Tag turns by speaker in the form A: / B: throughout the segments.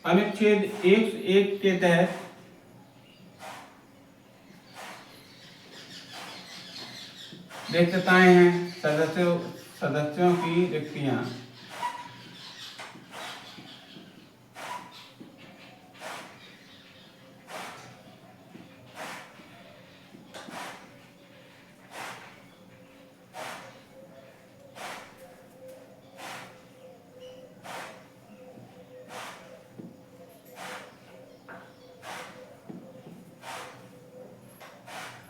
A: अनुच्छेद 101 के तहत रिक्तताएं हैं, सदस्यों की रिक्तियां।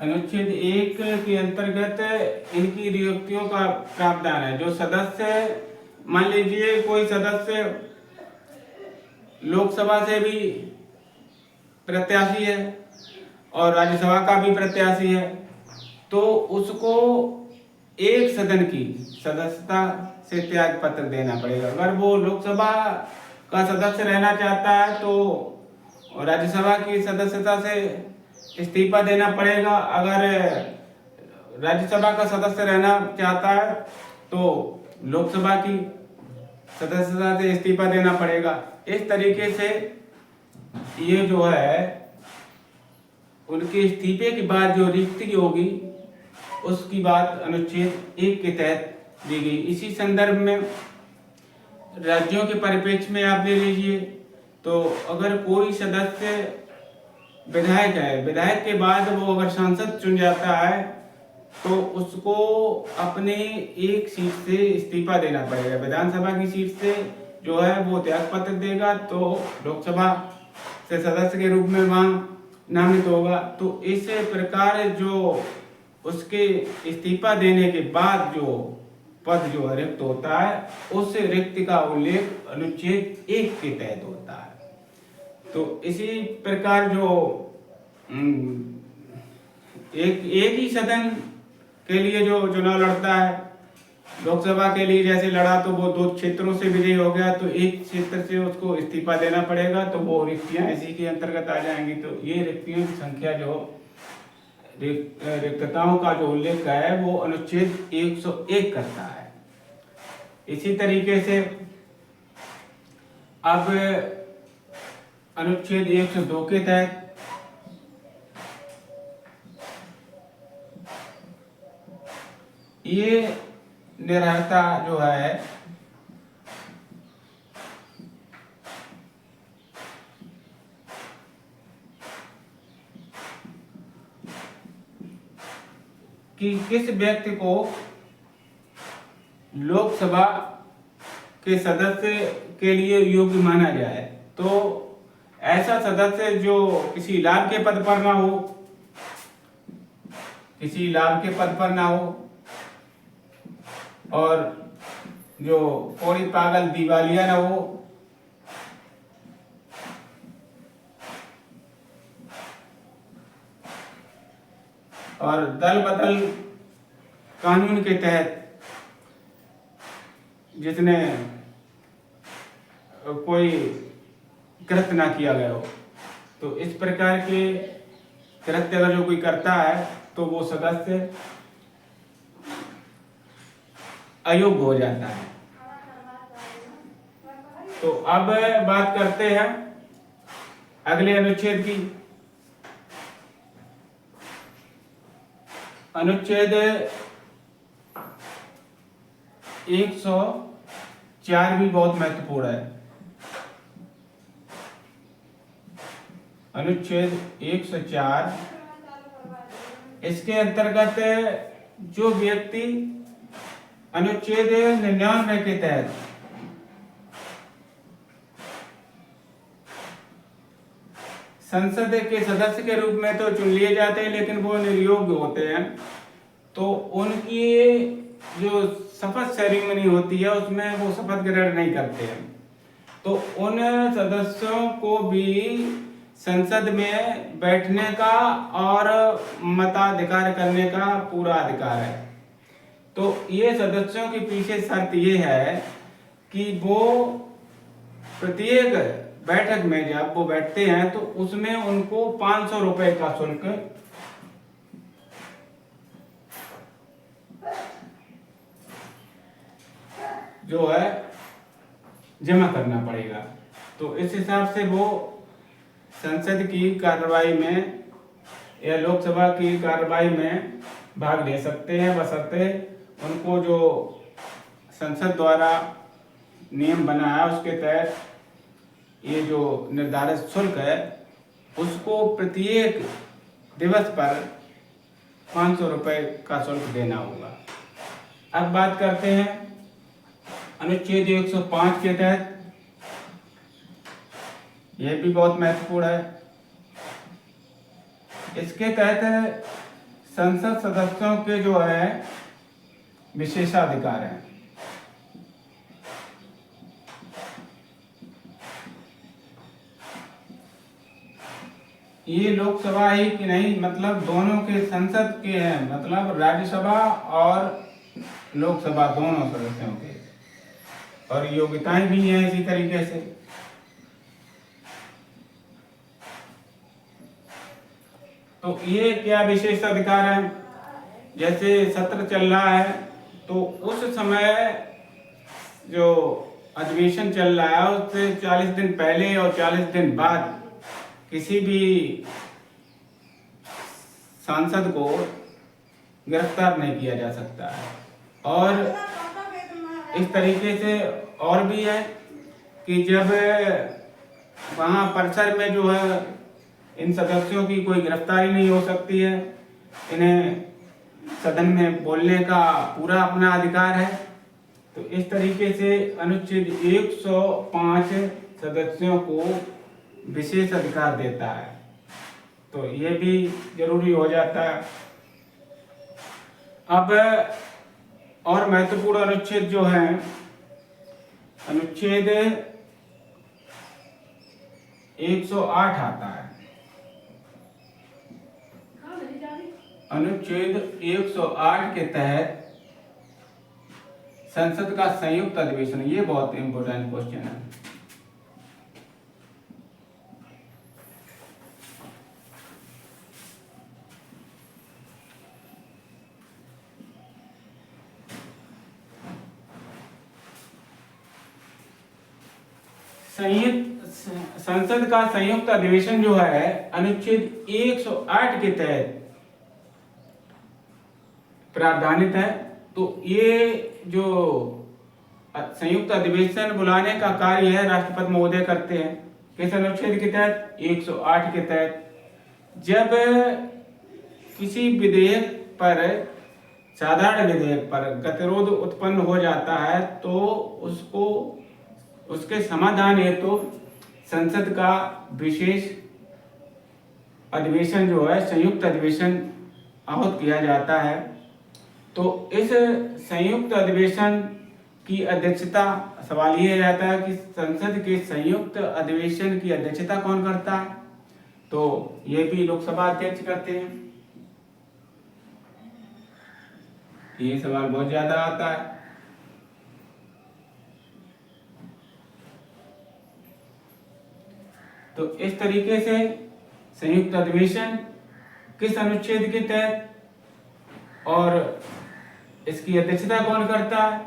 A: अनुच्छेद 1 के अंतर्गत इनकी नियुक्तियों का प्रावधान है। जो सदस्य, मान लीजिए कोई सदस्य लोकसभा से भी प्रत्याशी है और राज्यसभा का भी प्रत्याशी है, तो उसको एक सदन की सदस्यता से त्याग पत्र देना पड़ेगा। अगर वो लोकसभा का सदस्य रहना चाहता है तो राज्यसभा की सदस्यता से इस्तीफा देना पड़ेगा। अगर राज्यसभा का सदस्य रहना चाहता है तो लोकसभा की सदस्यता से इस्तीफा देना पड़ेगा। इस तरीके से ये जो है उनके इस्तीफे के बाद जो रिक्ति होगी उसकी बात अनुच्छेद 1 के तहत दी गई। इसी संदर्भ में राज्यों के परिप्रेक्ष्य में आप ले लीजिए, तो अगर कोई सदस्य विधायक है, विधायक के बाद वो अगर सांसद चुन जाता है तो उसको अपने एक सीट से इस्तीफा देना पड़ेगा। विधानसभा की सीट से जो है वो त्याग पत्र देगा तो लोकसभा से सदस्य के रूप में वहां नामित होगा। तो इस प्रकार जो उसके इस्तीफा देने के बाद जो पद जो रिक्त होता है उस रिक्त का उल्लेख अनुच्छेद 1 के तहत होता है। तो इसी प्रकार जो एक ही सदन के लिए जो चुनाव लड़ता है, लोकसभा के लिए जैसे लड़ा तो वो 2 क्षेत्रों से विजयी हो गया तो एक क्षेत्र से उसको इस्तीफा देना पड़ेगा, तो वो रिक्तियां इसी के अंतर्गत आ जाएंगी। तो ये रिक्तियों की संख्या जो रिक्तताओं का जो उल्लेख है वो अनुच्छेद 101 करता है। इसी तरीके से अब अनुच्छेद 102 के तहत ये निर्भरता जो है कि किस व्यक्ति को लोकसभा के सदस्य के लिए योग्य माना जाए। तो ऐसा सदस्य जो किसी लाभ के पद पर ना हो, किसी लाभ के पद पर ना हो और जो कोई पागल दिवालिया ना हो, और दल बदल कानून के तहत जिसने कोई कृत्य ना किया गया हो। तो इस प्रकार के कृत्य अगर जो कोई करता है तो वो सदस्य अयोग्य हो जाता है। तो अब बात करते हैं अगले अनुच्छेद की। अनुच्छेद 104 भी बहुत महत्वपूर्ण है। अनुच्छेद 104, इसके अंतर्गत जो व्यक्ति अनुच्छेद 99 के तहत संसद के सदस्य के रूप में तो चुन लिए जाते हैं लेकिन वो निर्योग्य होते हैं, तो उनकी जो शपथ सेरेमनी होती है उसमें वो शपथ ग्रहण नहीं करते हैं। तो उन सदस्यों को भी संसद में बैठने का और मताधिकार करने का पूरा अधिकार है। तो ये सदस्यों के पीछे शर्त ये है कि वो प्रत्येक बैठक में जब वो बैठते हैं तो उसमें उनको 500 रुपए का शुल्क जो है जमा करना पड़ेगा। तो इस हिसाब से वो संसद की कार्रवाई में या लोकसभा की कार्रवाई में भाग ले सकते हैं, बशर्ते उनको जो संसद द्वारा नियम बना है उसके तहत ये जो निर्धारित शुल्क है उसको प्रत्येक दिवस पर 500 रुपये का शुल्क देना होगा। अब बात करते हैं अनुच्छेद 105 के तहत, यह भी बहुत महत्वपूर्ण है। इसके तहत संसद सदस्यों के जो है विशेषाधिकार हैं। ये लोकसभा ही कि नहीं, मतलब दोनों के संसद के हैं, मतलब राज्यसभा और लोकसभा दोनों सदस्यों के, और योग्यताएं भी हैं इसी तरीके से। तो ये क्या विशेष अधिकार है, जैसे सत्र चल रहा है तो उस समय जो अधिवेशन चल रहा है उससे 40 दिन पहले और 40 दिन बाद किसी भी सांसद को गिरफ्तार नहीं किया जा सकता है। और इस तरीके से और भी है कि जब वहाँ परिसर में जो है इन सदस्यों की कोई गिरफ्तारी नहीं हो सकती है, इन्हें सदन में बोलने का पूरा अपना अधिकार है। तो इस तरीके से अनुच्छेद 105 सदस्यों को विशेष अधिकार देता है, तो ये भी जरूरी हो जाता है। अब और महत्वपूर्ण अनुच्छेद जो है अनुच्छेद 108 आता है। अनुच्छेद 108 के तहत संसद का संयुक्त अधिवेशन, ये बहुत इंपॉर्टेंट क्वेश्चन है। संसद का संयुक्त अधिवेशन जो है अनुच्छेद 108 के तहत प्रावधानित है। तो ये जो संयुक्त अधिवेशन बुलाने का कार्य है राष्ट्रपति महोदय करते हैं। किस अनुच्छेद के तहत? 108 के तहत। जब किसी विधेयक पर, साधारण विधेयक पर गतिरोध उत्पन्न हो जाता है तो उसको, उसके समाधान हेतु संसद का विशेष अधिवेशन जो है संयुक्त अधिवेशन आहूत किया जाता है। तो इस संयुक्त अधिवेशन की अध्यक्षता, सवाल ये रहता है कि संसद के संयुक्त अधिवेशन की अध्यक्षता कौन करता है? तो ये भी लोकसभा अध्यक्ष करते हैं। ये सवाल बहुत ज्यादा आता है। तो इस तरीके से संयुक्त अधिवेशन किस अनुच्छेद के तहत और इसकी अध्यक्षता कौन करता है,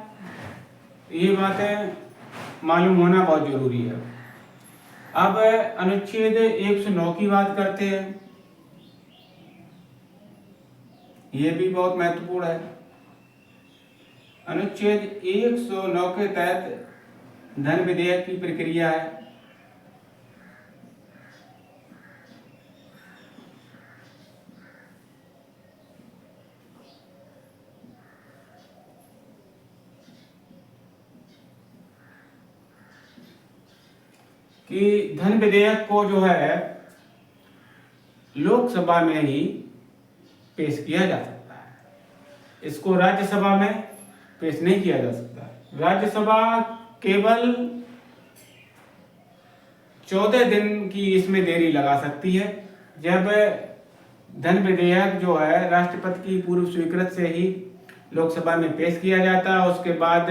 A: ये बातें मालूम होना बहुत जरूरी है। अब अनुच्छेद 109 की बात करते हैं। ये भी बहुत महत्वपूर्ण है। अनुच्छेद 109 के तहत धन विधेयक की प्रक्रिया है। कि धन विधेयक को जो है लोकसभा में ही पेश किया जा सकता है, इसको राज्यसभा में पेश नहीं किया जा सकता। राज्यसभा केवल 14 दिन की इसमें देरी लगा सकती है। जब धन विधेयक जो है राष्ट्रपति की पूर्व स्वीकृति से ही लोकसभा में पेश किया जाता है, उसके बाद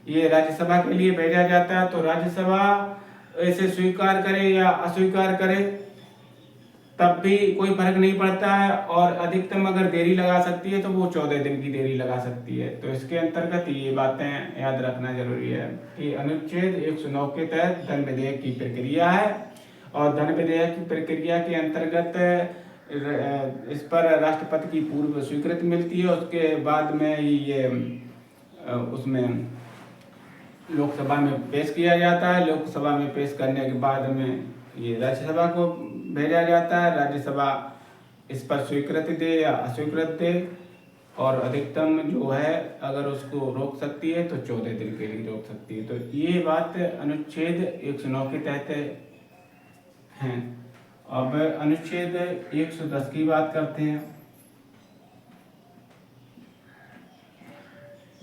A: ये राज्यसभा के लिए भेजा जाता है। तो राज्यसभा इसे स्वीकार करे या अस्वीकार करे, तब भी कोई फर्क नहीं पड़ता है, और अधिकतम अगर देरी लगा सकती है तो वो 14 दिन की देरी लगा सकती है। तो इसके अंतर्गत ये बातें याद रखना जरूरी है कि अनुच्छेद 109 के तहत धन विधेयक की प्रक्रिया है, और धन विधेयक की प्रक्रिया के अंतर्गत इस पर राष्ट्रपति की पूर्व स्वीकृति मिलती है। उसके बाद में ही ये उसमें लोकसभा में पेश किया जाता है। लोकसभा में पेश करने के बाद में ये राज्यसभा को भेजा जाता है। राज्यसभा इस पर स्वीकृति दे या अस्वीकृति दे, और अधिकतम जो है अगर उसको रोक सकती है तो 14 दिन के लिए रोक सकती है। तो ये बात अनुच्छेद 109 के तहत है। अब अनुच्छेद 110 की बात करते हैं।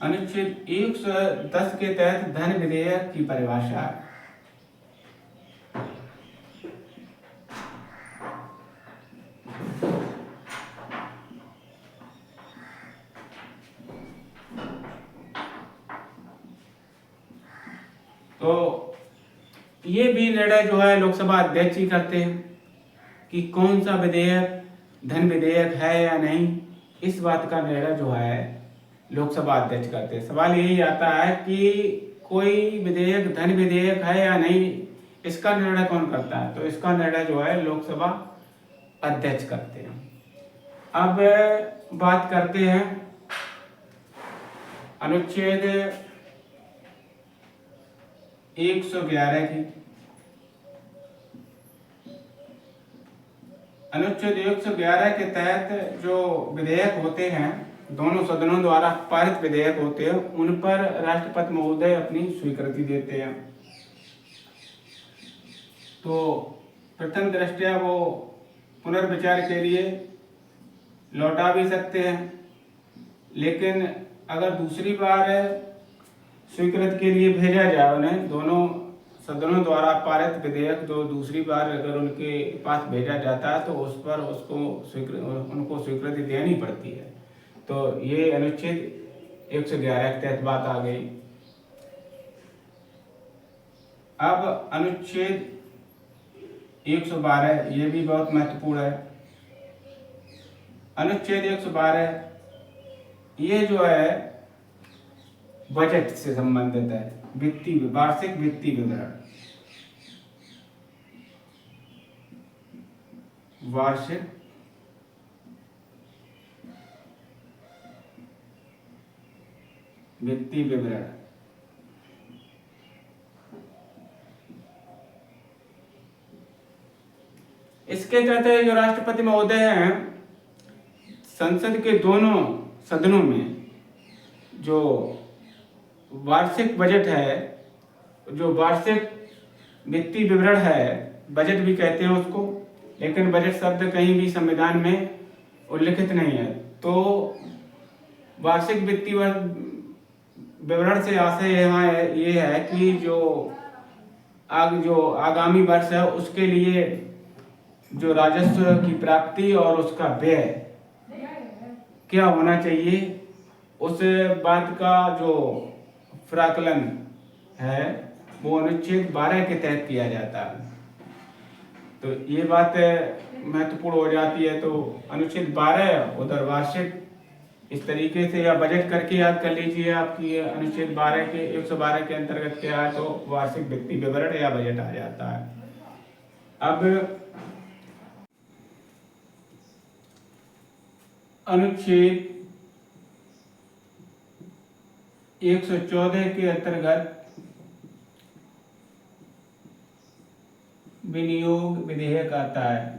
A: अनुच्छेद 110 के तहत धन विधेयक की परिभाषा है। तो ये भी निर्णय जो है लोकसभा अध्यक्ष ही करते हैं कि कौन सा विधेयक धन विधेयक है या नहीं। इस बात का निर्णय जो है लोकसभा अध्यक्ष करते हैं। सवाल यही आता है कि कोई विधेयक धन विधेयक है या नहीं, इसका निर्णय कौन करता है? तो इसका निर्णय जो है लोकसभा अध्यक्ष करते हैं। अब बात करते हैं अनुच्छेद 111 की। अनुच्छेद 111 के तहत जो विधेयक होते हैं, दोनों सदनों द्वारा पारित विधेयक होते हैं, उन पर राष्ट्रपति महोदय अपनी स्वीकृति देते हैं। तो प्रथम दृष्टया वो पुनर्विचार के लिए लौटा भी सकते हैं, लेकिन अगर दूसरी बार स्वीकृति के लिए भेजा जाए उन्हें, दोनों सदनों द्वारा पारित विधेयक जो दूसरी बार अगर उनके पास भेजा जाता है तो उस पर उनको स्वीकृति देनी पड़ती है। तो ये अनुच्छेद 111 के तहत बात आ गई। अब अनुच्छेद 112, ये भी बहुत महत्वपूर्ण है। अनुच्छेद 112 ये जो है बजट से संबंधित है, वार्षिक वित्तीय विवरण। वार्षिक वित्तीय विवरण। इसके तहत जो राष्ट्रपति महोदय हैं, संसद के दोनों सदनों में जो वार्षिक बजट है, जो वार्षिक वित्तीय विवरण है, बजट भी कहते हैं उसको, लेकिन बजट शब्द कहीं भी संविधान में उल्लिखित नहीं है। तो वार्षिक वित्तीय विवरण से आशय यहाँ ये है कि जो आगामी वर्ष है उसके लिए जो राजस्व की प्राप्ति और उसका व्यय क्या होना चाहिए, उस बात का जो प्राकलन है वो अनुच्छेद 12 के तहत किया जाता है। तो ये बात महत्वपूर्ण हो जाती है। तो अनुच्छेद 12 उधर वार्षिक, इस तरीके से या बजट करके याद कर लीजिए आपकी अनुच्छेद 12 के 112 के अंतर्गत क्या है, तो वार्षिक वित्तीय विवरण या बजट आ जाता है। अब अनुच्छेद 114 के अंतर्गत विनियोग विधेयक आता है।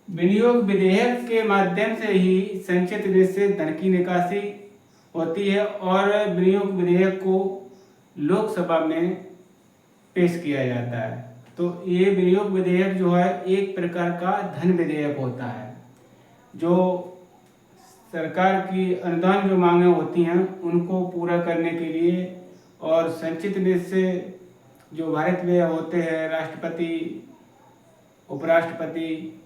A: विनियोग विधेयक के माध्यम से ही संचित निधि से धन की निकासी होती है, और विनियोग विधेयक को लोकसभा में पेश किया जाता है। तो ये विनियोग विधेयक जो है एक प्रकार का धन विधेयक होता है, जो सरकार की अनुदान जो मांगे होती हैं उनको पूरा करने के लिए, और संचित निधि से जो भारत व्यय होते हैं, राष्ट्रपति, उपराष्ट्रपति,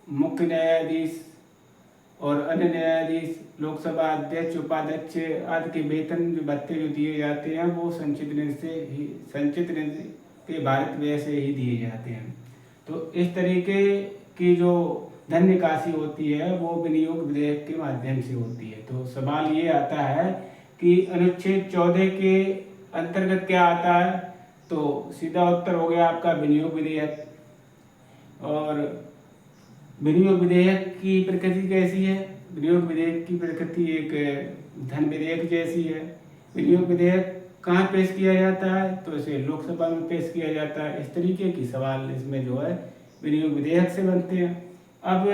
A: मुख्य न्यायाधीश और अन्य न्यायाधीश, लोकसभा अध्यक्ष, उपाध्यक्ष आदि के वेतन जो भत्ते जो दिए जाते हैं वो संचित ऋण के भारत व्यय से ही दिए जाते हैं। तो इस तरीके की जो धन निकासी होती है वो विनियोग विधेयक के माध्यम से होती है। तो सवाल ये आता है कि अनुच्छेद 14 के अंतर्गत क्या आता है, तो सीधा उत्तर हो गया आपका विनियोग विधेयक। और विनियोग विधेयक की प्रकृति कैसी है? विनियोग विधेयक की प्रकृति एक धन विधेयक जैसी है। विनियोग विधेयक कहाँ पेश किया जाता है? तो इसे लोकसभा में पेश किया जाता है। इस तरीके की सवाल इसमें जो है विनियोग विधेयक से बनते हैं। अब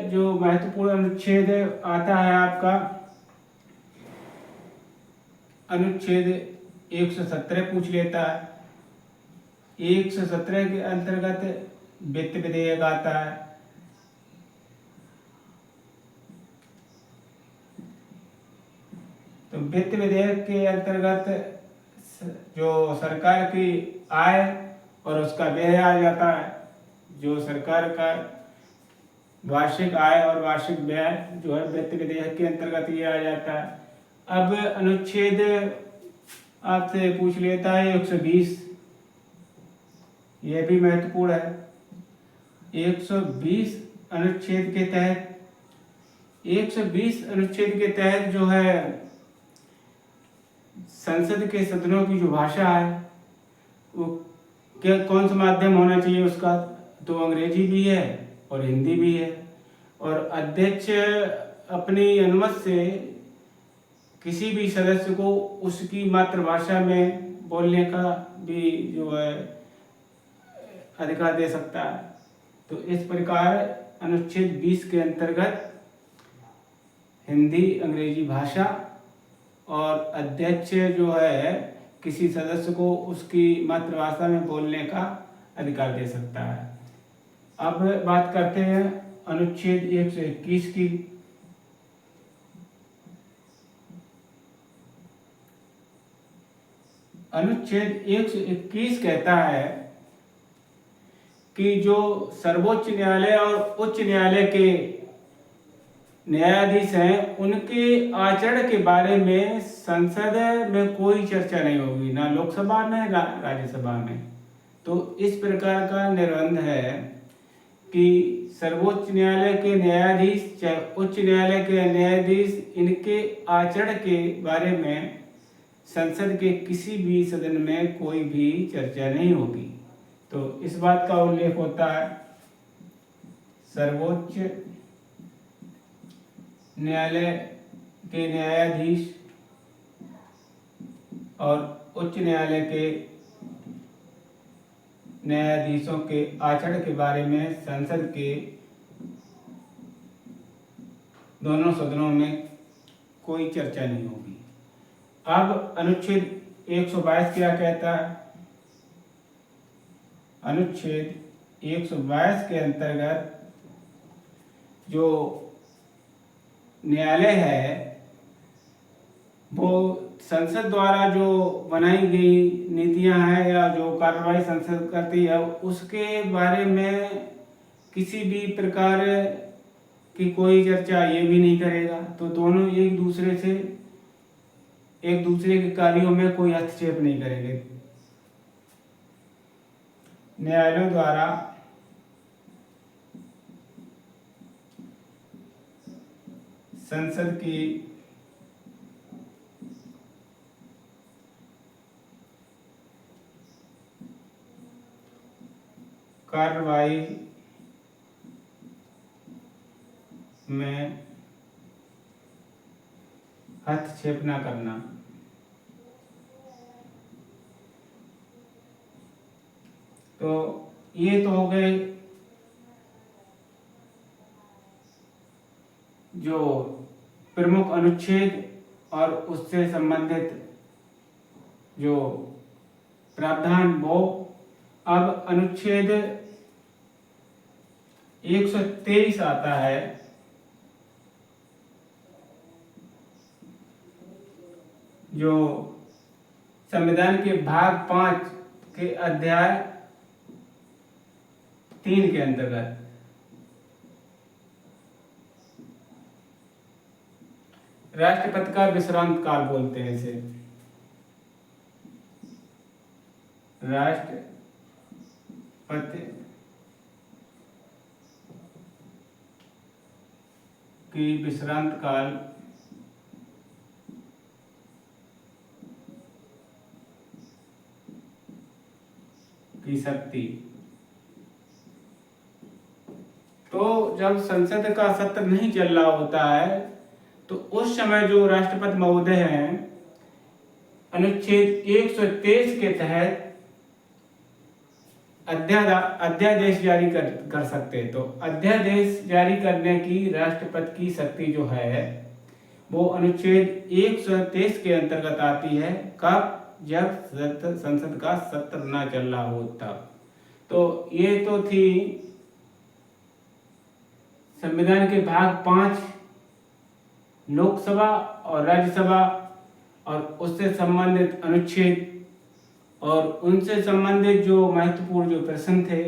A: जो महत्वपूर्ण अनुच्छेद आता है आपका अनुच्छेद 117 पूछ लेता है। 117 के अंतर्गत वित्त विधेयक आता है। तो वित्त विधेयक के अंतर्गत जो सरकार की आय और उसका व्यय आ जाता है। जो सरकार का वार्षिक आय और वार्षिक व्यय जो है वित्त विधेयक के अंतर्गत ये आ जाता है। अब अनुच्छेद आपसे पूछ लेता है 120, यह भी महत्वपूर्ण है। 120 अनुच्छेद के तहत 120 अनुच्छेद के तहत जो है संसद के सदनों की जो भाषा है वो क्या कौन सा माध्यम होना चाहिए उसका? तो अंग्रेजी भी है और हिंदी भी है। और अध्यक्ष अपनी अनुमति से किसी भी सदस्य को उसकी मातृभाषा में बोलने का भी जो है अधिकार दे सकता है। तो इस प्रकार अनुच्छेद 20 के अंतर्गत हिंदी, अंग्रेजी भाषा और अध्यक्ष जो है किसी सदस्य को उसकी मातृभाषा में बोलने का अधिकार दे सकता है। अब बात करते हैं अनुच्छेद 121 की। अनुच्छेद 121 कहता है कि जो सर्वोच्च न्यायालय और उच्च न्यायालय के न्यायाधीश हैं उनके आचरण के बारे में संसद में कोई चर्चा नहीं होगी, ना लोकसभा में ना राज्यसभा में। तो इस प्रकार का निर्बंध है कि सर्वोच्च न्यायालय के न्यायाधीश चाहे उच्च न्यायालय के न्यायाधीश इनके आचरण के बारे में संसद के किसी भी सदन में कोई भी चर्चा नहीं होगी। तो इस बात का उल्लेख होता है सर्वोच्च न्यायालय के न्यायाधीश और उच्च न्यायालय के न्यायाधीशों के आचरण के बारे में संसद के दोनों सदनों में कोई चर्चा नहीं होगी। अब अनुच्छेद 122 क्या कहता है? अनुच्छेद 122 के अंतर्गत जो न्यायालय है वो संसद द्वारा जो बनाई गई नीतियां हैं या जो कार्रवाई संसद करती है उसके बारे में किसी भी प्रकार की कोई चर्चा ये भी नहीं करेगा। तो दोनों एक दूसरे के कार्यों में कोई हस्तक्षेप नहीं करेंगे। न्यायालयों द्वारा संसद की कार्रवाई में हस्तक्षेप न करना। तो ये तो हो गए जो प्रमुख अनुच्छेद और उससे संबंधित जो प्रावधान वो। अब अनुच्छेद 123 आता है जो संविधान के भाग 5 के अध्याय 3 के अंतर्गत राष्ट्रपति का विश्रांत काल बोलते हैं इसे। राष्ट्रपति की विश्रांत काल की शक्ति। तो जब संसद का सत्र नहीं चल रहा होता है तो उस समय जो राष्ट्रपति महोदय हैं अनुच्छेद 123 के तहत अध्यादेश जारी कर सकते हैं। तो अध्यादेश जारी करने की राष्ट्रपति की शक्ति जो है वो अनुच्छेद 123 के अंतर्गत आती है। कब? जब संसद का सत्र ना चल रहा हो तब। तो ये तो थी संविधान के भाग 5 लोकसभा और राज्यसभा और उससे संबंधित अनुच्छेद और उनसे संबंधित जो महत्वपूर्ण जो प्रश्न थे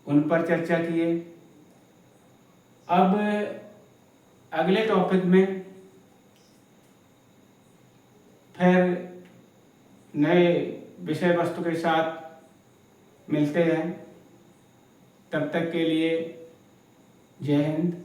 A: उन पर चर्चा किए। अब अगले टॉपिक में फिर नए विषय वस्तु के साथ मिलते हैं। तब तक के लिए जय हिंद।